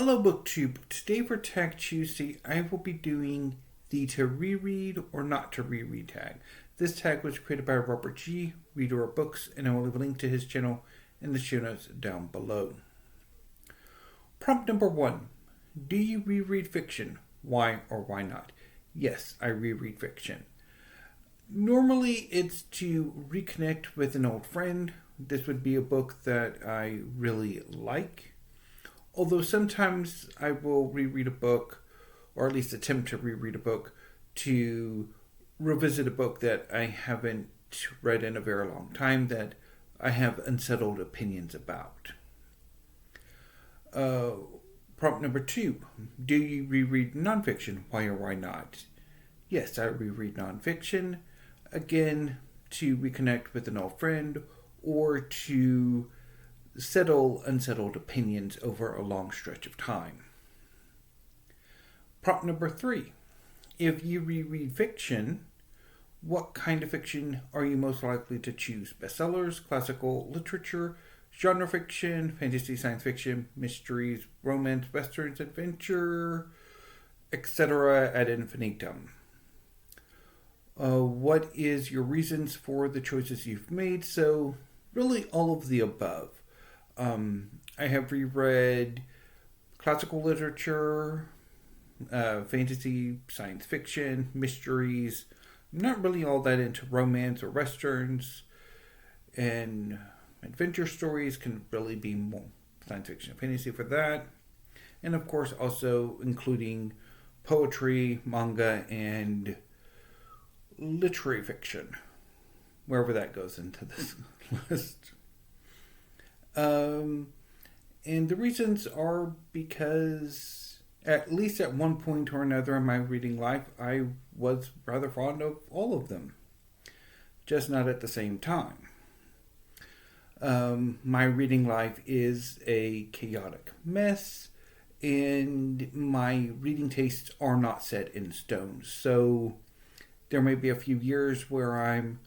Hello BookTube. Today for Tag Tuesday, I will be doing the to reread or not to reread tag. This tag was created by Robert G., reader of books, and I will leave a link to his channel in the show notes down below. Prompt number 1. Do you reread fiction? Why or why not? Yes, I reread fiction. Normally it's to reconnect with an old friend. This would be a book that I really like. Although sometimes I will reread a book, or at least attempt to reread a book, to revisit a book that I haven't read in a very long time that I have unsettled opinions about. Prompt number 2. Do you reread nonfiction? Why or why not? Yes, I reread nonfiction. Again, to reconnect with an old friend or to settle unsettled opinions over a long stretch of time. Prompt number 3. If you reread fiction, what kind of fiction are you most likely to choose? Bestsellers, classical literature, genre fiction, fantasy, science fiction, mysteries, romance, westerns, adventure, etc. ad infinitum. What is your reasons for the choices you've made? So, really all of the above. I have reread classical literature, fantasy, science fiction, mysteries. I'm not really all that into romance or westerns, and adventure stories can really be more science fiction and fantasy for that. And of course, also including poetry, manga, and literary fiction, wherever that goes into this list. And the reasons are because, at least at one point or another in my reading life, I was rather fond of all of them, just not at the same time. My reading life is a chaotic mess, and my reading tastes are not set in stone. So there may be a few years where I'm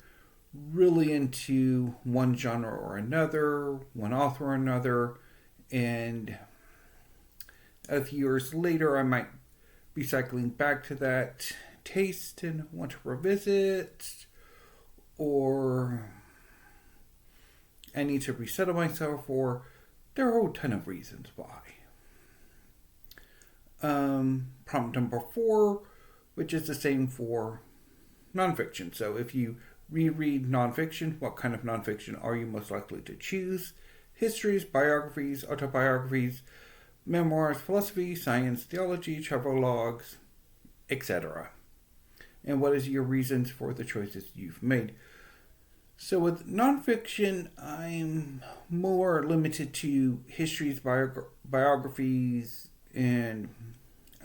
really into one genre or another, one author or another, and a few years later I might be cycling back to that taste and want to revisit, or I need to resettle myself, or there are a ton of reasons why. Prompt number 4, which is the same for nonfiction. So if you reread nonfiction, what kind of nonfiction are you most likely to choose? Histories, biographies, autobiographies, memoirs, philosophy, science, theology, travelogues, etc. And what is your reasons for the choices you've made? So with nonfiction, I'm more limited to histories, biographies, and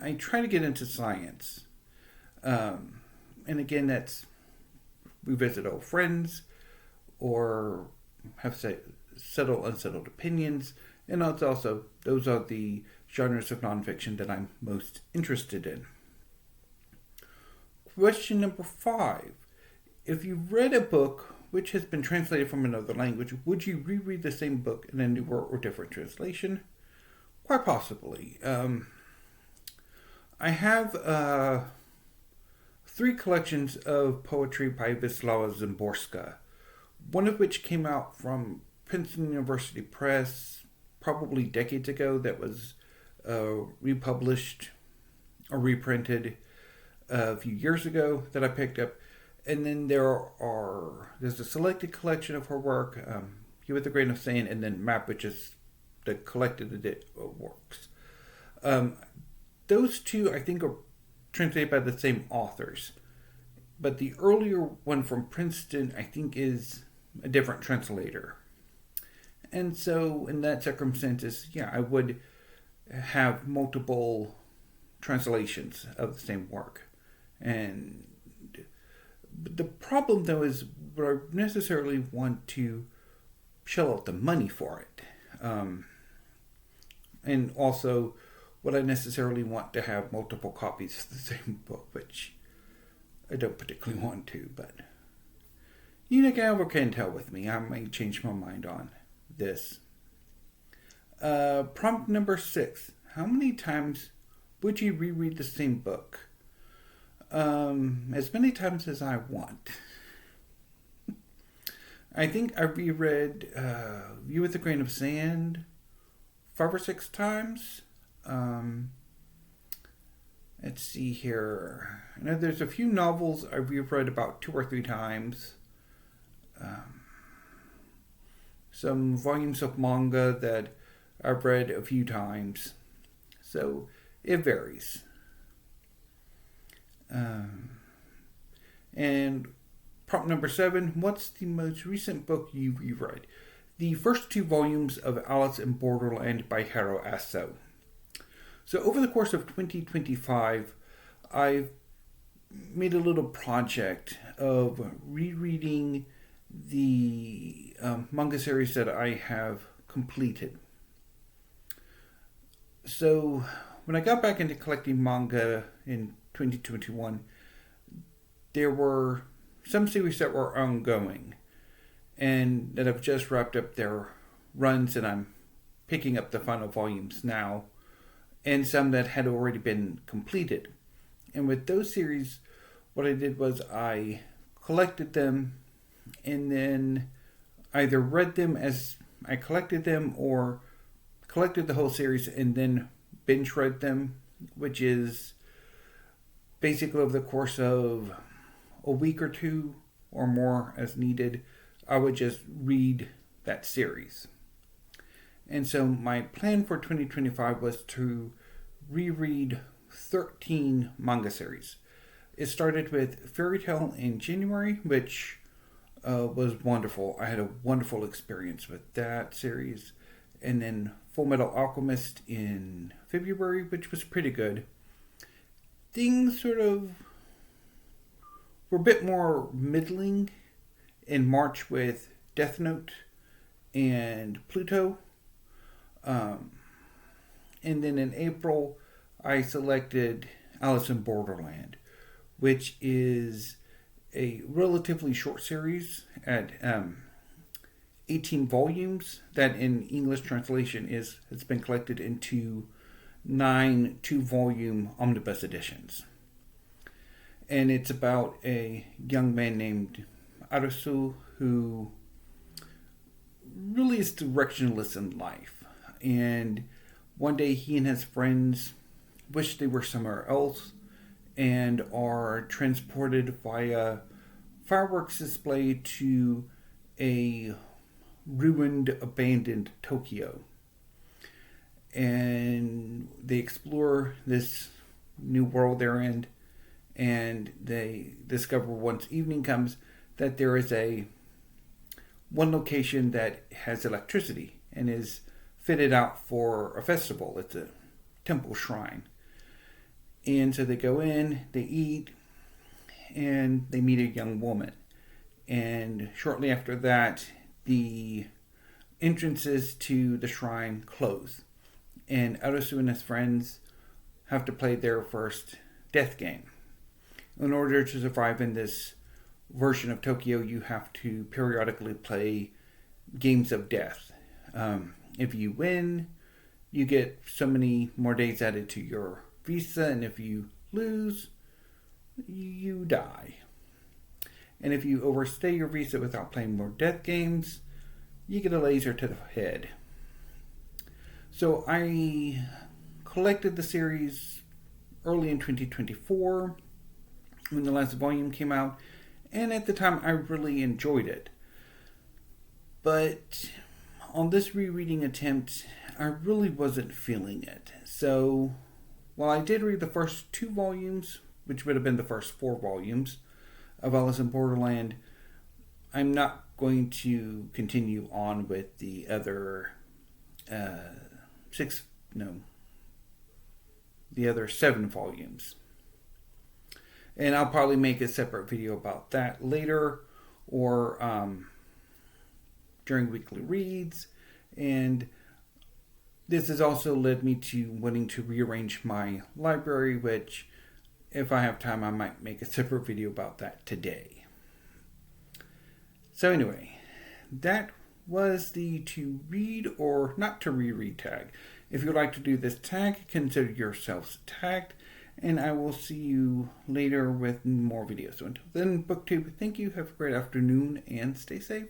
I try to get into science. And again, that's revisit old friends or have settled unsettled opinions. And it's also, those are the genres of nonfiction that I'm most interested in. Question number 5. If you've read a book which has been translated from another language, would you reread the same book in a newer or different translation? Quite possibly. I have 3 collections of poetry by Wisława Szymborska, one of which came out from Princeton University Press probably decades ago, that was republished or reprinted a few years ago that I picked up. And then there's a selected collection of her work, Here with a Grain of Sand, and then Map, which is the collected works. Those 2, I think, are translated by the same authors. But the earlier one from Princeton, I think, is a different translator. And so, in that circumstances, yeah, I would have multiple translations of the same work. And the problem, though, is would I necessarily want to shell out the money for it? And also, would I necessarily want to have multiple copies of the same book, which I don't particularly want to, but you can tell with me. I may change my mind on this. Prompt number 6. how many times would you reread the same book? As many times as I want. I think I reread You with a Grain of Sand 5 or 6 times. Let's see here. I know there's a few novels I reread about 2 or 3 times. Some volumes of manga that I've read a few times. So it varies. And prompt number 7, what's the most recent book you reread? The first 2 volumes of Alice in Borderland by Hiro Aso. So over the course of 2025, I've made a little project of rereading the manga series that I have completed. So when I got back into collecting manga in 2021, there were some series that were ongoing and that have just wrapped up their runs, and I'm picking up the final volumes now, and some that had already been completed. And with those series, what I did was I collected them and then either read them as I collected them or collected the whole series and then binge read them, which is basically over the course of a week or 2 or more as needed, I would just read that series. And so my plan for 2025 was to reread 13 manga series. It started with Fairy Tail in January, which was wonderful. I had a wonderful experience with that series. And then Full Metal Alchemist in February, which was pretty good. Things sort of were a bit more middling in March with Death Note and Pluto. And then in April, I selected Alice in Borderland, which is a relatively short series at 18 volumes that in English translation has been collected into 9 2-volume omnibus editions. And it's about a young man named Arasu who really is directionless in life. And one day he and his friends wish they were somewhere else and are transported via fireworks display to a ruined, abandoned Tokyo. And they explore this new world they're in, and they discover once evening comes that there is one location that has electricity and is fitted out for a festival. It's a temple shrine. And so they go in, they eat, and they meet a young woman. And shortly after that, the entrances to the shrine close. And Arasu and his friends have to play their first death game. In order to survive in this version of Tokyo, you have to periodically play games of death. If you win, you get so many more days added to your visa, and if you lose, you die. And if you overstay your visa without playing more death games, you get a laser to the head. So I collected the series early in 2024 when the last volume came out, and at the time I really enjoyed it. But on this rereading attempt, I really wasn't feeling it. So while I did read the first 2 volumes, which would have been the first 4 volumes of Alice in Borderland, I'm not going to continue on with the other the other 7 volumes. And I'll probably make a separate video about that later, or during weekly reads. And this has also led me to wanting to rearrange my library, which, if I have time, I might make a separate video about that today. So anyway, that was the to read or not to reread tag. If you'd like to do this tag, consider yourselves tagged, and I will see you later with more videos. So until then, BookTube, thank you, have a great afternoon, and stay safe.